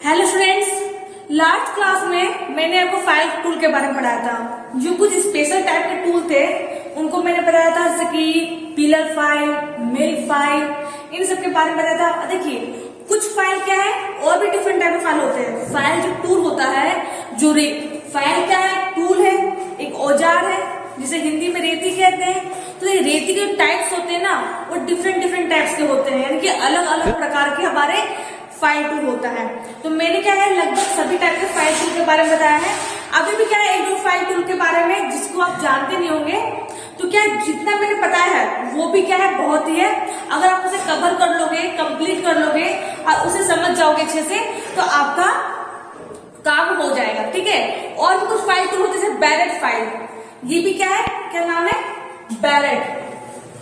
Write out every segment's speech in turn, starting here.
Hello students, last class में मैंने आपको फाइल टूल के बारे में पढ़ाया था। जो कुछ स्पेशल टाइप के टूल थे उनको मैंने बताया था, जैसे कि पिलर फाइल, मेल फाइल, इन सब के बारे में बताया था। देखिए कुछ फाइल क्या है, और भी डिफरेंट टाइप के फाइल होते हैं। फाइल जो टूल होता है, जो फाइल क्या है, टूल है, एक औजार है जिसे हिंदी में रेती कहते हैं। तो ये रेती के टाइप्स होते हैं ना, वो डिफरेंट टाइप्स के होते हैं, यानी कि अलग अलग प्रकार के हमारे फाइल टूल होता है। तो मैंने क्या है, लगभग सभी टाइप के फाइल टूल के बारे में बताया है। अभी भी क्या है, एक दो फाइल टूल के बारे में जिसको आप जानते नहीं होंगे, तो क्या जितना मैंने बताया है वो भी क्या है, बहुत ही है। अगर आप उसे कवर कर लोगे, कंप्लीट कर लोगे और उसे समझ जाओगे अच्छे से, तो आपका काम हो जाएगा। ठीक है। और भी कुछ फाइल टूल होते हैं, जैसे बैरेट फाइल। ये भी क्या है, क्या नाम है, बैरेट।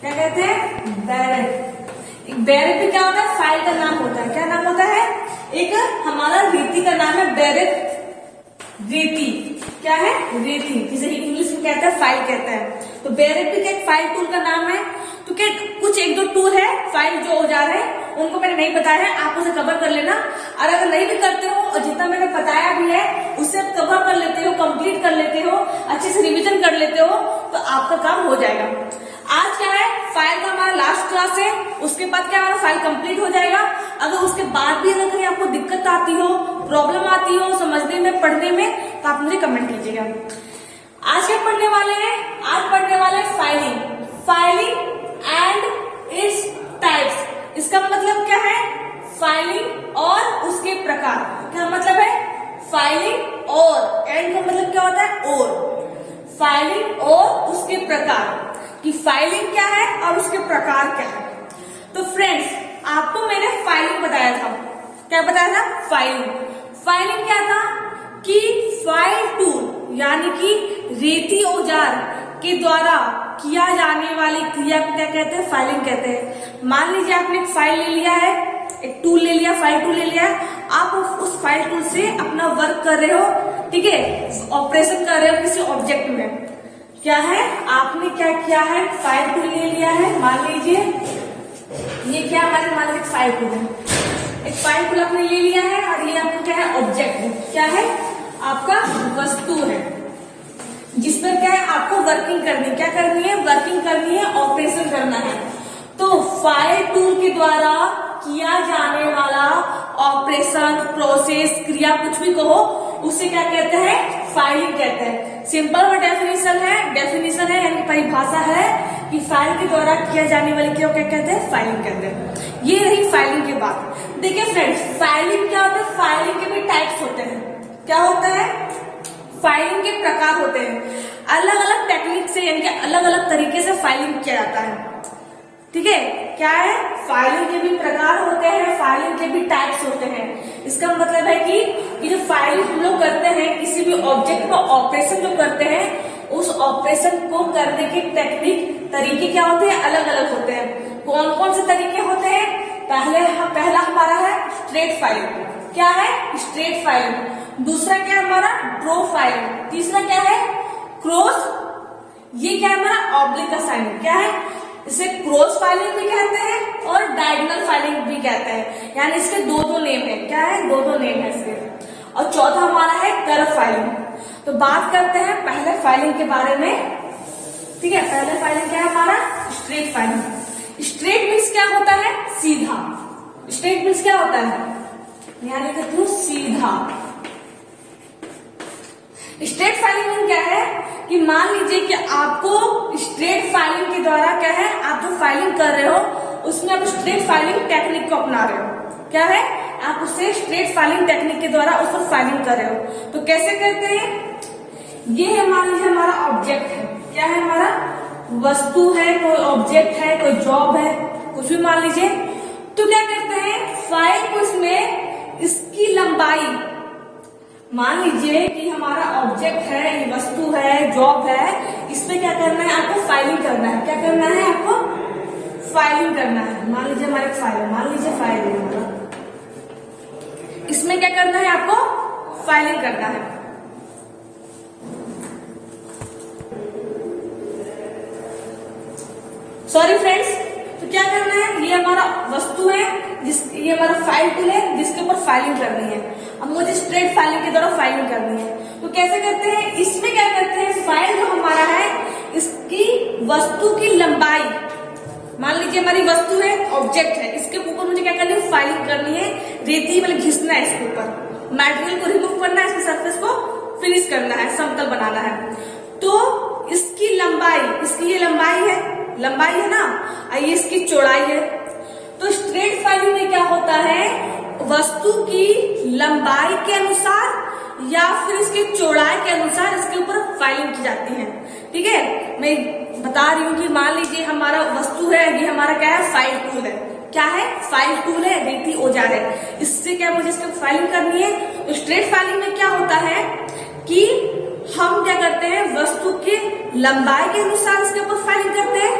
क्या कहते हैं, बैरेट। बैरेट भी क्या होता है, फाइल का नाम होता है। क्या नाम होता है, एक हमारा रेती का नाम है बैरेट। रेती क्या है, रेती, जिसे इंग्लिश में कहते हैं फाइल कहते हैं। तो बैरेट भी क्या एक फाइल टूल का नाम है। तो क्या कुछ एक दो टूल है, फाइल जो औजार है, उनको मैंने नहीं बताया है, आप उसे कवर कर लेना। और अगर नहीं भी करते हो और जितना मैंने बताया भी है उससे आप कवर कर लेते हो, कंप्लीट कर लेते हो, अच्छे से रिवीजन कर लेते हो, तो आपका काम हो जाएगा। आज क्या है, फाइल का हमारा लास्ट क्लास है, उसके बाद क्या हमारा फाइल कंप्लीट हो जाएगा। अगर उसके बाद भी अगर कहीं आपको दिक्कत आती हो, प्रॉब्लम आती हो समझने में, पढ़ने में, तो आप मुझे कमेंट कीजिएगा। आज क्या पढ़ने वाले हैं, आज पढ़ने वाले हैं फाइलिंग एंड इट्स टाइप्स। इसका मतलब क्या है, फाइलिंग और उसके प्रकार। क्या मतलब है, फाइलिंग और, एंड का मतलब क्या होता है, और। फाइलिंग और उसके प्रकार, कि फाइलिंग क्या है और उसके प्रकार क्या है। तो फ्रेंड्स, आपको मैंने फाइलिंग बताया था। क्या बताया था, फाइलिंग क्या था, कि फाइल टूल यानी कि रेती औजार के द्वारा किया जाने वाली क्रिया को क्या कहते हैं, फाइलिंग कहते हैं। मान लीजिए आपने एक फाइल ले लिया है, एक टूल ले लिया, फाइल टूल ले लिया है, आप उस फाइल टूल से अपना वर्क कर रहे हो, ठीक है, ऑपरेशन कर रहे हो किसी ऑब्जेक्ट में। क्या है, आपने क्या किया है, फाइल टूल ले लिया है। मान लीजिए ये क्या हमारे, मान लीजिए फाइल टूल है, एक फाइल टूल आपने ले लिया है, और ये आपका क्या है, ऑब्जेक्ट है। क्या है, आपका वस्तु है, जिस पर क्या है, आपको वर्किंग करनी, क्या करनी है, वर्किंग करनी है, ऑपरेशन करना है। तो फाइल टूल के द्वारा किया जाने वाला ऑपरेशन, प्रोसेस, क्रिया, कुछ भी कहो, उसे क्या कहते हैं, फाइलिंग कहते हैं। सिंपल डेफिनेशन है यानी परिभाषा है कि फाइल के द्वारा किया जाने वाली क्रिया क्या कहते हैं, फाइलिंग कहते हैं। ये रही फाइलिंग की बात। देखिए फ्रेंड्स, फाइलिंग क्या होता है, फाइलिंग के भी टाइप्स होते हैं। क्या होता है, फाइलिंग के प्रकार होते हैं। अलग अलग टेक्निक से, यानी कि अलग अलग तरीके से फाइलिंग किया जाता है। ठीक है, क्या है, फाइलिंग के भी प्रकार होते हैं, फाइलिंग के भी टाइप्स होते हैं। इसका मतलब है कि जो फाइलिंग हम लोग करते हैं, किसी भी ऑब्जेक्ट का ऑपरेशन जो करते हैं, उस ऑपरेशन को करने के टेक्निक, तरीके क्या होते हैं, अलग अलग होते हैं। कौन कौन से तरीके होते हैं, पहला हमारा है स्ट्रेट फाइलिंग। क्या है, स्ट्रेट फाइलिंग। दूसरा क्या है हमारा, ड्रॉ फाइलिंग। तीसरा क्या है, क्रॉस, ये क्या है हमारा, ऑब्लिक असाइनिंग। क्या है, इसे क्रॉस फाइलिंग भी कहते हैं और डायगोनल फाइलिंग भी कहते हैं, यानी इसके दो नेम है। क्या है, दो नेम है इसके। और चौथा हमारा है कर्व फाइलिंग। तो बात करते हैं पहले फाइलिंग के बारे में। ठीक है, पहले फाइलिंग क्या है हमारा, स्ट्रेट फाइलिंग। स्ट्रेट मीन्स क्या होता है, सीधा। स्ट्रेट मीन्स क्या होता है, यहाँ लिखते हूँ सीधा। स्ट्रेट फाइलिंग क्या है, कि मान लीजिए कि आपको स्ट्रेट फाइलिंग के द्वारा क्या है, आप जो फाइलिंग कर रहे हो उसमें आप स्ट्रेट फाइलिंग टेक्निक को अपना रहे हो। क्या है, आप उसे स्ट्रेट फाइलिंग टेक्निक के द्वारा उस पर फाइलिंग कर रहे हो। तो कैसे करते हैं, ये है मान लीजिए हमारा ऑब्जेक्ट है। क्या है, हमारा वस्तु है, कोई ऑब्जेक्ट है, कोई जॉब है, कुछ भी मान लीजिए। तो क्या करते हैं, फाइल को इसमें इसकी लंबाई, मान लीजिए कि हमारा ऑब्जेक्ट है, ये वस्तु है, जॉब है, इसमें क्या करना है, आपको फाइलिंग करना है। क्या करना है, आपको फाइलिंग करना है। मान लीजिए हमारी फाइल है, मान लीजिए फाइल है हमारा, इसमें क्या करना है, आपको फाइलिंग करना है। सॉरी फ्रेंड्स, तो क्या करना है, ये हमारा वस्तु है, ये हमारा फाइल टूल है जिसके ऊपर फाइलिंग करनी है। अब मुझे स्ट्रेट फाइलिंग के द्वारा फाइलिंग करनी है, तो कैसे करते हैं? इसमें क्या करते हैं, फाइल जो हमारा है इसकी वस्तु की लंबाई, मान लीजिए हमारी वस्तु है, ऑब्जेक्ट है, इसके ऊपर मुझे क्या करनी है, फाइलिंग करनी है, रेती मतलब घिसना है इसके ऊपर, मटेरियल को रिमूव करना है, इसके सरफेस को फिनिश करना है, समतल बनाना है। तो इसकी लंबाई, इसकी ये लंबाई है ना, ये इसकी चौड़ाई है। तो स्ट्रेट फाइलिंग में क्या होता है, वस्तु की लंबाई के अनुसार या फिर इसकी चौड़ाई के अनुसार इसके ऊपर फाइलिंग की जाती है। ठीक है, मैं बता रही हूँ कि मान लीजिए हमारा वस्तु है, ये हमारा क्या है, फाइल टूल है। क्या है? फाइल टूल है, रेती औजार है। इससे क्या मुझे इसकी फाइलिंग करनी है। तो स्ट्रेट फाइलिंग में क्या होता है कि हम क्या करते हैं, वस्तु की लंबाई के अनुसार इसके ऊपर फाइलिंग करते हैं।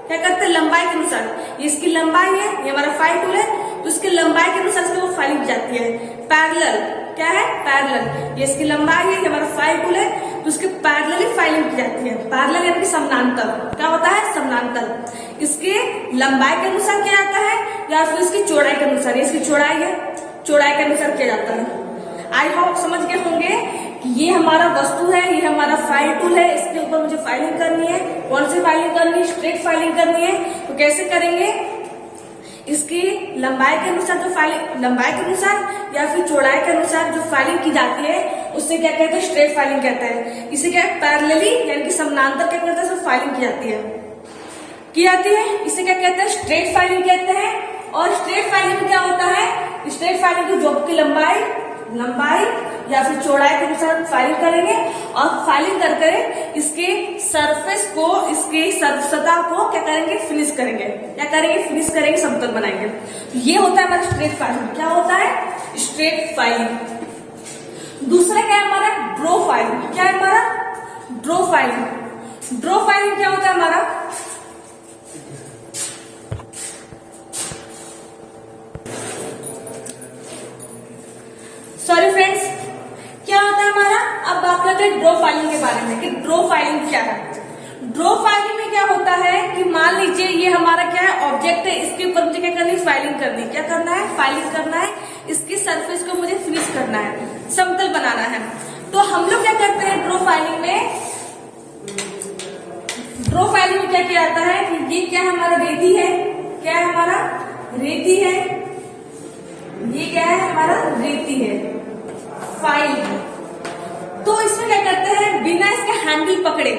क्या करते हैं, लंबाई के अनुसार, ये इसकी लंबाई है, ये हमारा फाइल टूल है, तो इसकी लंबाई के अनुसार इसके ऊपर फाइलिंग की जाती है। पैरेलल, क्या है, पैरेलल, ये इसकी लंबाई है, ये हमारा फाइल टूल है, तो इसके पैरेलली फाइलिंग की जाती है। पैरेलल यानी कि समानांतर, क्या होता है, समानांतर। इसके लंबाई के अनुसार किया जाता है या फिर इसकी चौड़ाई के अनुसार, ये इसकी चौड़ाई है, चौड़ाई के अनुसार किया जाता है। आई होप समझ गए होंगे कि ये हमारा वस्तु है, ये हमारा फाइल टूल है, इसके ऊपर मुझे फाइलिंग करनी है। कौन सी फाइलिंग करनी है, स्ट्रेट फाइलिंग करनी है। तो कैसे करेंगे, इसकी लंबाई के अनुसार जो फाइलिंग, लंबाई के अनुसार या फिर चौड़ाई के अनुसार जो फाइलिंग की जाती है उससे क्या कहते हैं, स्ट्रेट फाइलिंग कहते हैं। इसे क्या पैरेलली यानी कि समानांतर क्या कहते हैं, फाइलिंग की जाती है, इसे क्या कहते हैं, स्ट्रेट फाइलिंग कहते हैं। और स्ट्रेट फाइलिंग में क्या होता है, स्ट्रेट फाइलिंग की जॉब की लंबाई या फिर चौड़ाई के अनुसार फाइलिंग करेंगे और फाइलिंग करके इसके सरफेस को, इसके सतह को क्या करेंगे, फिनिश करेंगे, समतल बनाएंगे। तो ये होता है हमारा स्ट्रेट फाइलिंग। क्या होता है, स्ट्रेट फाइलिंग। दूसरा क्या है हमारा, ड्रॉ फाइलिंग। क्या है हमारा, ड्रॉ फाइलिंग। ड्रॉ फाइलिंग क्या होता है हमारा, सॉरी फ्रेंड्स, क्या होता है हमारा, अब बात करते हैं ड्रॉ फाइलिंग के बारे में कि ड्रॉ फाइलिंग क्या है। ड्रॉ फाइलिंग में क्या होता है कि मान लीजिए ये हमारा क्या है, ऑब्जेक्ट है, इसके ऊपर मुझे क्या करनी है, फाइलिंग करनी। क्या करना है, फाइलिंग करना है, इसकी सरफेस को मुझे फिनिश करना है, समतल बनाना है। तो हम लोग क्या करते हैं ड्रॉ फाइलिंग में, ड्रॉ फाइलिंग में क्या किया जाता है कि ये क्या है, हमारा रेती है, क्या है हमारा, रेती है, ये क्या है हमारा, रेती है, फाइल है। तो इसमें क्या करते हैं, बिना इसके हैंडल पकड़े,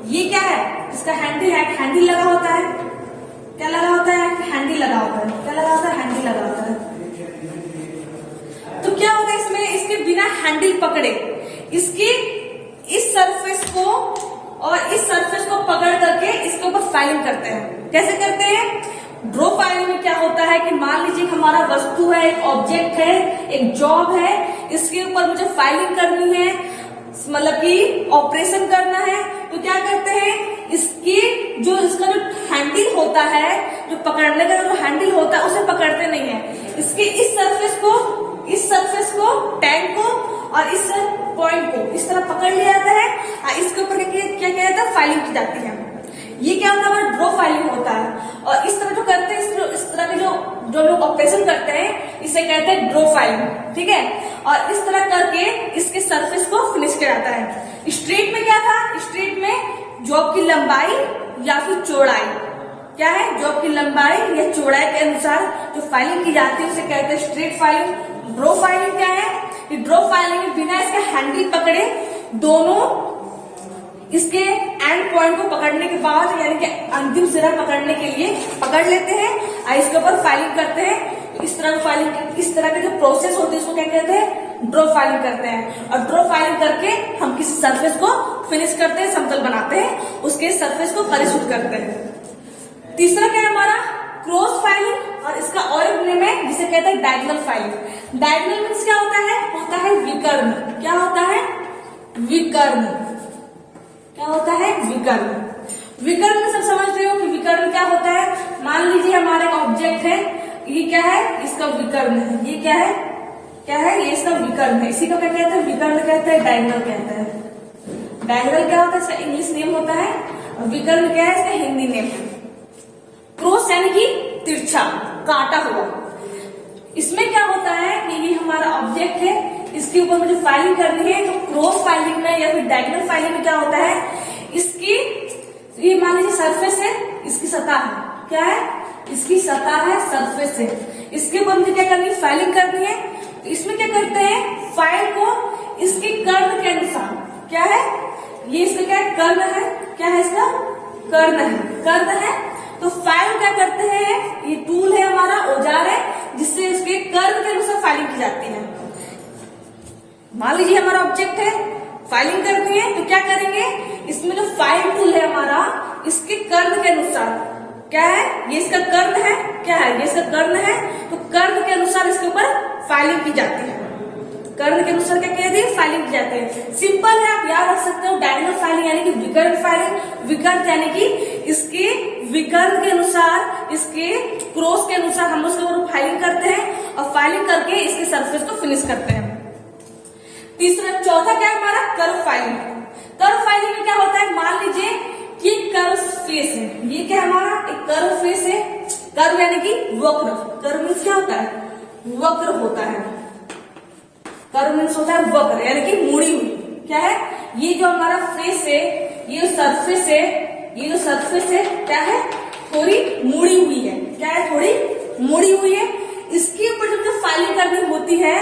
ये क्या है, इसका हैंडल है, हैंडल लगा होता है, क्या लगा होता है, हैंडल लगा होता है, क्या लगा होता है, हैंडल लगा होता है। तो क्या होता है इसमें, इसके बिना हैंडल पकड़े इसके इस सरफेस को और इस सरफेस को पकड़ करके इसके ऊपर फाइलिंग करते हैं। कैसे करते हैं, ड्रॉ फाइलिंग में क्या होता है कि मान लीजिए हमारा वस्तु है, एक ऑब्जेक्ट है, एक जॉब है, इसके ऊपर मुझे फाइलिंग करनी है, मतलब कि ऑपरेशन करना है। तो क्या करते हैं, इसकी जो इसका जो हैंडल होता है, जो पकड़ने का जो हैंडल होता है उसे पकड़ते नहीं है, इसके इस सरफेस को, टैंक को और इस पॉइंट को इस तरह पकड़ लिया जाता है और इसके ऊपर क्या किया जाता है, फाइलिंग की जाती है। ये क्या होता है, हमारा ड्रॉ फाइलिंग होता है। और इस तरह जो करते हैं, इस तरह के जो लोग ऑपरेशन करते हैं इसे कहते हैं ड्रॉ फाइलिंग। ठीक है, और इस तरह करके इसके सरफेस को फिनिश किया जाता है। स्ट्रेट में क्या था, स्ट्रेट में जॉब की लंबाई या फिर चौड़ाई, क्या है, जॉब की लंबाई या चौड़ाई के अनुसार जो फाइलिंग की जाती है उसे कहते हैं स्ट्रेट फाइलिंग। ड्रॉ फाइलिंग क्या है, कि ड्रॉ फाइलिंग में बिना इसके हैंडल पकड़े, दोनों इसके एंड पॉइंट को पकड़ने के बाद यानी कि अंतिम सिरा पकड़ने के लिए पकड़ लेते हैं और इसके ऊपर फाइलिंग करते हैं। तो इस तरह के जो प्रोसेस होते हैं उसको क्या कहते हैं, ड्रॉ फाइलिंग करते हैं। और ड्रॉ फाइलिंग करके हम किसी सरफेस को फिनिश करते हैं, समतल बनाते हैं, उसके सरफेस को परिशुद्ध करते हैं। तीसरा क्या है हमारा, क्रॉस फाइलिंग, और इसका और एक नेम है जिसे कहते हैं डायगोनल फाइलिंग। डायगोनल मीन्स क्या होता है विकर्ण। क्या होता है, विकर्ण। क्या होता है, विकर्ण। विकर्ण में सब समझ रहे हो कि विकर्ण क्या होता है। मान लीजिए हमारा एक ऑब्जेक्ट है, ये क्या है, इसका विकर्ण है, ये क्या है, ये इसका विकर्ण है। इसी को क्या कहते हैं, विकर्ण कहते हैं, डायगोनल कहते हैं। डायगोनल क्या होता है, इसका इंग्लिश नेम होता है, और विकर्ण क्या है, इसका हिंदी नेम है। क्रॉस यानी कि तिरछा, काटा हुआ। इसमें क्या होता है कि ये हमारा ऑब्जेक्ट है, इसके ऊपर मुझे फाइलिंग करनी है, तो क्रॉस फाइलिंग में या फिर डायगोनल फाइलिंग में क्या होता है, इसकी ये मान लीजिए सरफेस है, इसकी सतह है, क्या है, इसकी सतह है, सरफेस है, इसके ऊपर मुझे क्या करनी है, फाइलिंग करनी है। तो इसमें क्या करते हैं, फाइल को इसके कर्ण के अनुसार, क्या है, ये इसका क्या है, कर्ण है, क्या है इसका, कर्ण है, कर्ण है। तो फाइल क्या करते हैं, ये टूल है हमारा, औजार है, जिससे इसके कर्ण के अनुसार फाइलिंग की जाती है। मान लीजिए हमारा ऑब्जेक्ट है, फाइलिंग करनी है, तो क्या करेंगे, इसमें जो फाइल टूल है हमारा, इसके कर्ण के अनुसार, क्या है, ये इसका कर्ण है, क्या है, ये इसका कर्ण है, तो कर्ण के अनुसार इसके ऊपर फाइलिंग की जाती है। कर्ण के अनुसार क्या कह दिए, फाइलिंग की जाती है। सिंपल है, आप याद रख सकते हो, डायगोनल फाइलिंग यानी कि विकर्ण फाइलिंग, विकर्ण यानी कि इसके विकर्ण के अनुसार, इसके क्रॉस के अनुसार हम उसके ऊपर फाइलिंग करते हैं और फाइलिंग करके इसके सरफेस को फिनिश करते हैं। तीसरा, चौथा क्या है हमारा, कर्व फाइलिंग। कर्व फाइलिंग में क्या होता है, मान लीजिए कि कर्व फेस है, ये क्या है हमारा, एक कर्व फेस है, कर्व यानी कि वक्र, कर्व मीन्स क्या होता है, वक्र होता है, कर्व मीन्स होता है वक्र यानी कि मुड़ी हुई, क्या है, ये जो हमारा फेस है, ये सरफेस है, ये जो सरफेस है क्या है, थोड़ी मुड़ी हुई है, क्या है, थोड़ी मुड़ी हुई है। इसके ऊपर जब जो फाइलिंग करनी होती है,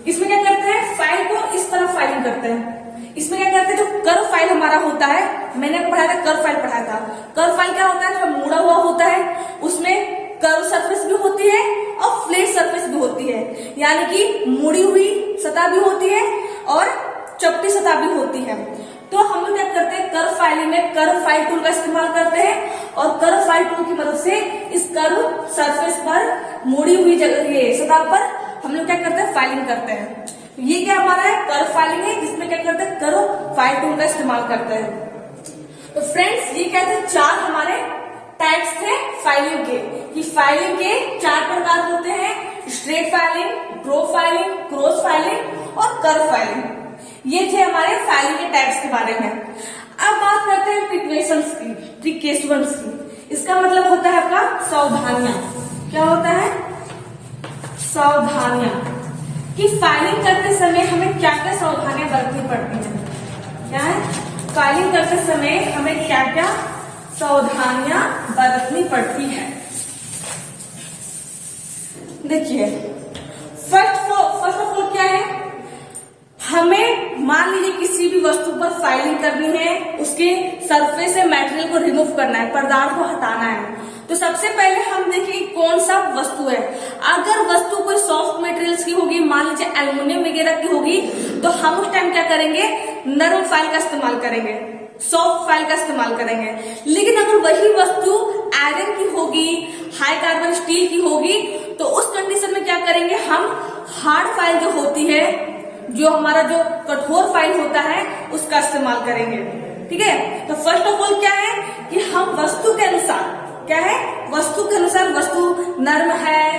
इसमें क्या करते हैं, फाइल को इस तरह फाइलिंग करते हैं। इसमें क्या करते हैं, जो कर्व फाइल हमारा होता है, मैंने आपको पढ़ाया था, कर्व फाइल पढ़ाया था। कर्व फाइल क्या होता है, जो मुड़ा हुआ होता है, उसमें कर्व सरफेस भी होती है और फ्लैट सरफेस भी होती है, यानी कि मुड़ी हुई सतह भी होती है और चपटी सतह भी होती है। तो हम लोग क्या करते हैं, कर्व फाइलिंग में कर्व फाइल टूल का इस्तेमाल करते हैं और कर्व फाइल टूल की मदद से इस कर्व सरफेस पर, मुड़ी हुई जगह, ये सतह पर हम लोग क्या करते हैं, फाइलिंग करते हैं। ये क्या हमारा है, कर्व फाइलिंग है, जिसमें क्या करते हैं, कर्व फाइल टूल का इस्तेमाल करते हैं। तो फ्रेंड्स, ये क्या थे, चार हमारे टाइप्स थे फाइलिंग के, कि फाइलिंग के चार प्रकार होते हैं, straight filing, drop filing, cross filing और कर्व फाइलिंग। ये थे हमारे फाइलिंग के टाइप्स के बारे में। अब बात करते हैं प्रिकॉशंस की, प्रिकॉशंस की। इसका मतलब होता है आपका सावधानियां। क्या होता है, सावधानियां, कि फाइलिंग करते समय हमें क्या क्या सावधानियां बरतनी पड़ती हैं। क्या है, फाइलिंग करते समय हमें क्या क्या सावधानियां बरतनी पड़ती है। देखिए, फर्स्ट ऑफ ऑल क्या है, हमें मान लीजिए किसी भी वस्तु पर फाइलिंग करनी है, उसके सरफेस से मटेरियल को रिमूव करना है, पदार्थ को हटाना है। तो सबसे पहले हम देखेंगे कौन सा वस्तु है। अगर वस्तु कोई सॉफ्ट मटेरियल्स की होगी, मान लीजिए एल्युमिनियम वगैरह की होगी, तो हम उस टाइम क्या करेंगे, नरम फाइल का इस्तेमाल करेंगे, सॉफ्ट फाइल का इस्तेमाल करेंगे। लेकिन अगर वही वस्तु आयरन की होगी, हाई कार्बन स्टील की होगी, तो उस कंडीशन में क्या करेंगे, हम हार्ड फाइल जो होती है, जो हमारा जो कठोर फाइल होता है, उसका इस्तेमाल करेंगे। ठीक है, तो फर्स्ट ऑफ ऑल क्या है कि हम वस्तु के अनुसार, क्या है, वस्तु के अनुसार, वस्तु नर्म है,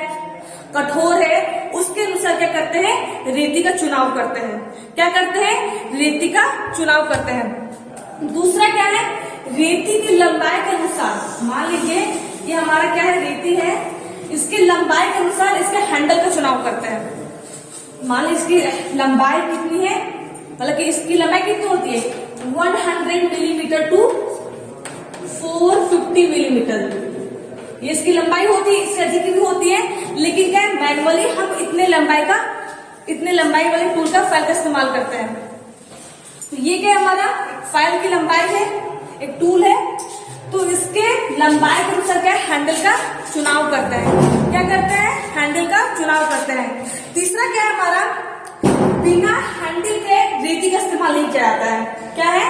कठोर है, उसके अनुसार क्या करते हैं, रेती का चुनाव करते हैं। क्या करते हैं, रेती का चुनाव करते हैं। दूसरा क्या है, रेती की लंबाई के अनुसार, मान लीजिए ये हमारा क्या है, रेती है, इसकी लंबाई के अनुसार इसके हैंडल का चुनाव करते हैं। मान लीजिए इसकी लंबाई कितनी है, मतलब कि इसकी लंबाई कितनी होती है, 100 मिलीमीटर टू 450 मिलीमीटर, ये इसकी लंबाई होती है। इससे अधिक भी होती है, लेकिन क्या है, मैनुअली हम इतने लंबाई वाले टूल का फाइल का इस्तेमाल करते हैं। तो ये क्या हमारा फाइल की लंबाई है, एक टूल है, तो इसके लंबाई के अनुसार क्या हैंडल का चुनाव करते हैं। क्या करते हैं, हैंडल का चुनाव करते हैं। तीसरा क्या है हमारा, बिना हैंडल के रेती का इस्तेमाल नहीं किया जाता है। क्या है,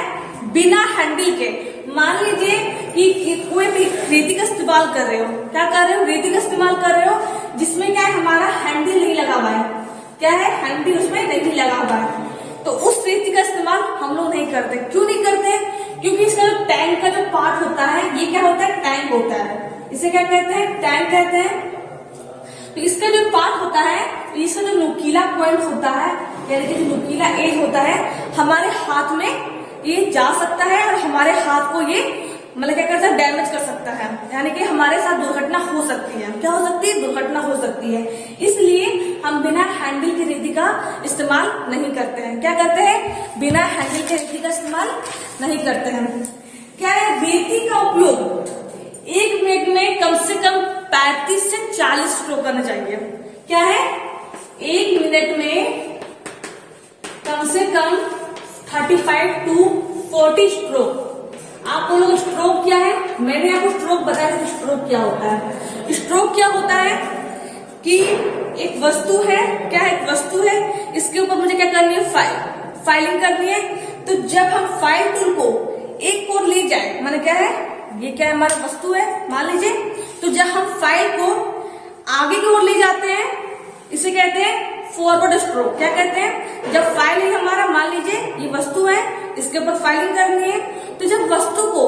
बिना हैंडल के। मान लीजिए कि कोई भी रेती का इस्तेमाल कर रहे हो, क्या कर रहे हो, रेती का इस्तेमाल कर रहे हो, जिसमें क्या है, हमारा हैंडल नहीं लगा हुआ है। क्या है, हैंडल उसमें नहीं लगा हुआ है, तो उस रेती का इस्तेमाल हम लोग नहीं करते। क्यों नहीं करते, क्योंकि इसका जो टैंक का जो पार्ट होता है, ये क्या होता है, टैंक होता है, इसे क्या कहते हैं, टैंक कहते हैं। तो इसका जो पार्ट होता है, इसका जो नुकीला पॉइंट होता है, यानी कि जो नुकीला एज होता है, हमारे हाथ में ये जा सकता है और हमारे हाथ को ये मतलब क्या करता है, डैमेज कर सकता है, यानी कि हमारे साथ दुर्घटना हो सकती है। क्या हो सकती है, दुर्घटना हो सकती है। इसलिए हम बिना हैंडल की रेती का इस्तेमाल नहीं करते हैं। क्या करते हैं? बिना हैंडल के रेती का इस्तेमाल नहीं करते हैं। क्या है? रेती का उपयोग 1 मिनट में कम से कम 35 से 40 स्ट्रोक करना चाहिए। क्या है? 1 मिनट में कम से कम 35 to 40 स्ट्रोक। आप लोगों को स्ट्रोक क्या है? मैंने आपको स्ट्रोक बताया था कि स्ट्रोक क्या होता है। स्ट्रोक क्या होता है कि एक वस्तु है, क्या है? एक वस्तु है, इसके ऊपर मुझे क्या करनी है? फाइलिंग करनी है। तो जब हम फाइल टूल को एक ओर ले जाए, माने क्या है? ये क्या है? हमारी वस्तु है मान लीजिए। तो जब हम फाइल को आगे की ओर ले जाते हैं, इसे कहते हैं फॉरवर्ड स्ट्रोक। क्या कहते हैं? जब फाइल है हमारा, मान लीजिए ये वस्तु है, इसके ऊपर फाइलिंग करनी है, तो जब वस्तु को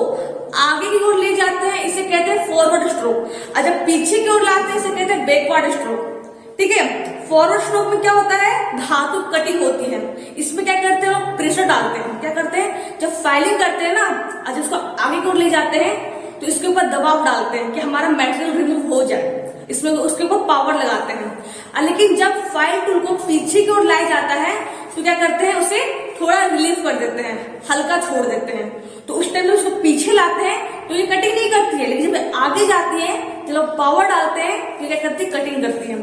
आगे की ओर ले जाते हैं इसे कहते हैं फॉरवर्ड स्ट्रोक, और जब पीछे की ओर लाते हैं इसे कहते हैं बैकवर्ड स्ट्रोक। ठीक है। फॉरवर्ड स्ट्रोक में क्या होता है? धातु कटिंग होती है। इसमें क्या करते हैं? प्रेशर डालते हैं। क्या करते हैं? जब फाइलिंग करते हैं ना, और जब उसको आगे की ओर ले जाते हैं तो इसके ऊपर दबाव डालते हैं कि हमारा मेटेरियल रिमूव हो जाए। इसमें उसके ऊपर पावर लगाते हैं। लेकिन जब फाइल टूल को पीछे की ओर लाया जाता है तो क्या करते हैं? उसे थोड़ा रिलीफ कर देते हैं, हल्का छोड़ देते हैं। तो उस टाइम में उसको पीछे लाते हैं तो ये कटिंग नहीं करती है, लेकिन जब आगे जाती है, जब पावर डालते हैं तो क्या करती है? कटिंग करती है।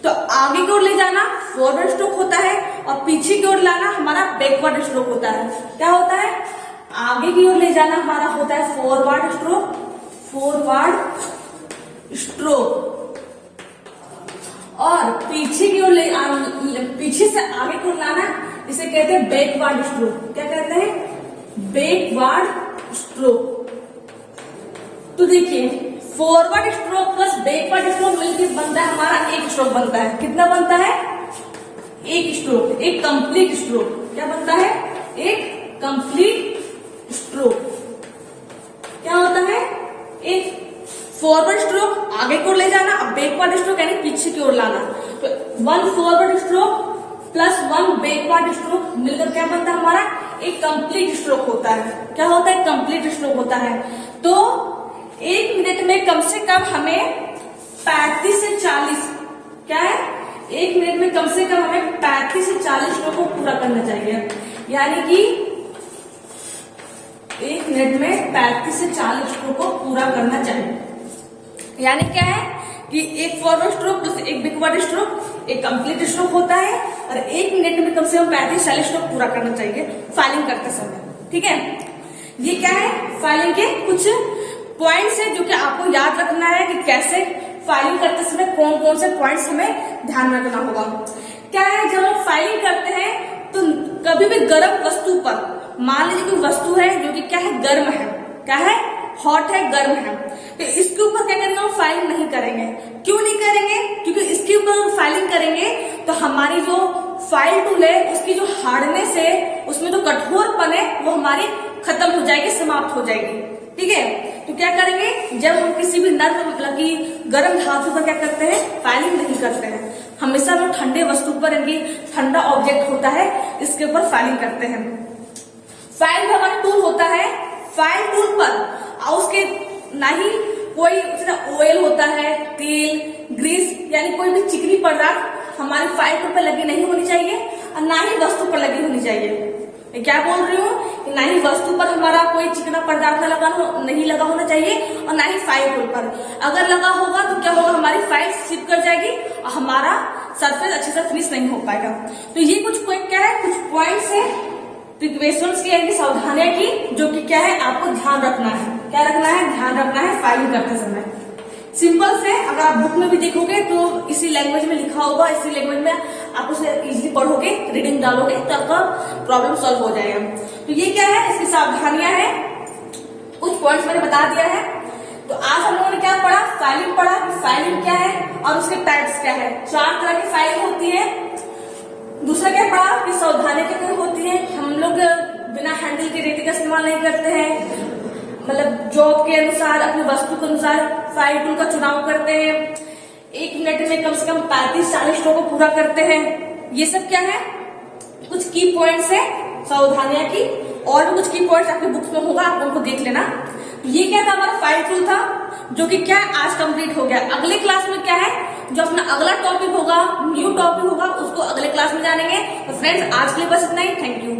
तो आगे की ओर ले जाना फॉरवर्ड स्ट्रोक होता है, और पीछे की ओर लाना हमारा बैकवर्ड स्ट्रोक होता है। क्या होता है? आगे की ओर ले जाना हमारा होता है फॉरवर्ड स्ट्रोक, और पीछे की ओर पीछे से आगे की ओर लाना इसे कहते हैं बैकवर्ड स्ट्रोक। क्या कहते हैं? Backward stroke. तो देखिए, forward stroke plus backward stroke मिलकर बनता है हमारा एक स्ट्रोक बनता है। कितना बनता है? एक स्ट्रोक, एक कंप्लीट स्ट्रोक। क्या बनता है? एक कंप्लीट स्ट्रोक। क्या होता है? एक फॉरवर्ड स्ट्रोक आगे की ओर ले जाना, अब बैकवर्ड स्ट्रोक यानी पीछे की ओर लाना। तो 1 forward stroke plus 1 backward stroke मिलकर क्या बनता है हमारा? एक कंप्लीट स्ट्रोक होता है। क्या होता है? कंप्लीट स्ट्रोक होता है। तो 1 मिनट में कम से कम हमें 35 से 40, क्या है? 1 मिनट में कम से कम हमें 35 से 40 स्ट्रोक को पूरा करना चाहिए। यानी कि 1 मिनट में 35 से 40 स्ट्रोक को पूरा करना चाहिए। यानी क्या है कि एक फॉरवर्ड स्ट्रोक प्लस एक बैकवर्ड स्ट्रोक एक कंप्लीट स्ट्रोक होता है, और 1 मिनट में कम से कम 35-40 स्ट्रोक पूरा करना चाहिए फाइलिंग करते समय। ठीक है। ये क्या है? फाइलिंग के कुछ पॉइंट्स है जो कि आपको याद रखना है कि कैसे फाइलिंग करते समय कौन कौन से पॉइंट्स हमें ध्यान रखना होगा। क्या है? जब हम फाइलिंग करते हैं तो कभी भी गर्म वस्तु पर, मान लीजिए कोई वस्तु है जो कि क्या है? गर्म है। क्या है? हॉट है, गर्म है। तो इसके ऊपर क्या करेंगे? हम फाइलिंग नहीं करेंगे। क्यों नहीं करेंगे? क्योंकि इसके ऊपर हम फाइलिंग करेंगे तो हमारी जो फाइल टूल है उसकी जो हार्डनेस है, उसमें जो कठोरपन है वो हमारी खत्म हो जाएगी, समाप्त हो जाएगी। ठीक है। तो क्या करेंगे? जब हम किसी भी नर्म मतलब की गर्म धातु पर क्या करते हैं? फाइलिंग नहीं करते हैं। हमेशा हम ठंडे वस्तु पर, ठंडा ऑब्जेक्ट होता है, इसके ऊपर फाइलिंग करते हैं। फाइल जो हमारा टूल होता है, फाइल टूल पर उसके ना ही कोई ऑयल होता है, तेल, ग्रीस यानी कोई भी चिकनी पदार्थ हमारे फाइल टूल पर लगी नहीं होनी चाहिए, और ना ही वस्तु पर लगी होनी चाहिए। मैं क्या बोल रही हूँ कि ना ही वस्तु पर हमारा कोई चिकना पदार्थ नहीं लगा होना चाहिए, और ना ही फाइल टूल पर। अगर लगा होगा तो क्या होगा? हमारी फाइल स्लिप कर जाएगी और हमारा सरफेस अच्छे से फिनिश नहीं हो पाएगा। तो ये कुछ क्या है? कुछ पॉइंट्स है प्रिकॉशंस की, सावधानियां की, जो कि क्या है? आपको ध्यान रखना है। क्या रखना है? ध्यान रखना है फाइलिंग करते समय। सिंपल से अगर आप बुक में भी देखोगे तो इसी लैंग्वेज में लिखा होगा, इसी लैंग्वेज में आप उसे इजीली पढ़ोगे, रीडिंग डालोगे तो आपका प्रॉब्लम सॉल्व हो जाएगा। तो ये क्या है? इसकी सावधानियां हैं, कुछ पॉइंट्स मैंने बता दिया है। तो आज हम लोगों ने क्या पढ़ा? फाइलिंग पढ़ा। फाइलिंग क्या है और उसके टाइप्स क्या है? 4 तरह की फाइलिंग होती है। दूसरा क्या पढ़ा कि सावधानी क्या होती है? हम लोग बिना हैंडल के रेती का इस्तेमाल नहीं करते हैं, मतलब जॉब के अनुसार, अपनी वस्तु के अनुसार फाइल टूल का चुनाव करते हैं। 1 मिनट में कम से कम 35-40 स्ट्रोक को पूरा करते हैं। ये सब क्या है? कुछ की पॉइंट्स है सावधानियां की, और भी कुछ की पॉइंट्स आपके बुक्स में होगा, आप उनको देख लेना। तो ये क्या था? हमारा फाइल टूल था, जो कि क्या आज कंप्लीट हो गया। अगले क्लास में क्या है? जो अपना अगला टॉपिक होगा, न्यू टॉपिक होगा, उसको अगले क्लास क्लास में जानेंगे। तो फ्रेंड्स आज के लिए बस इतना ही। Thank you.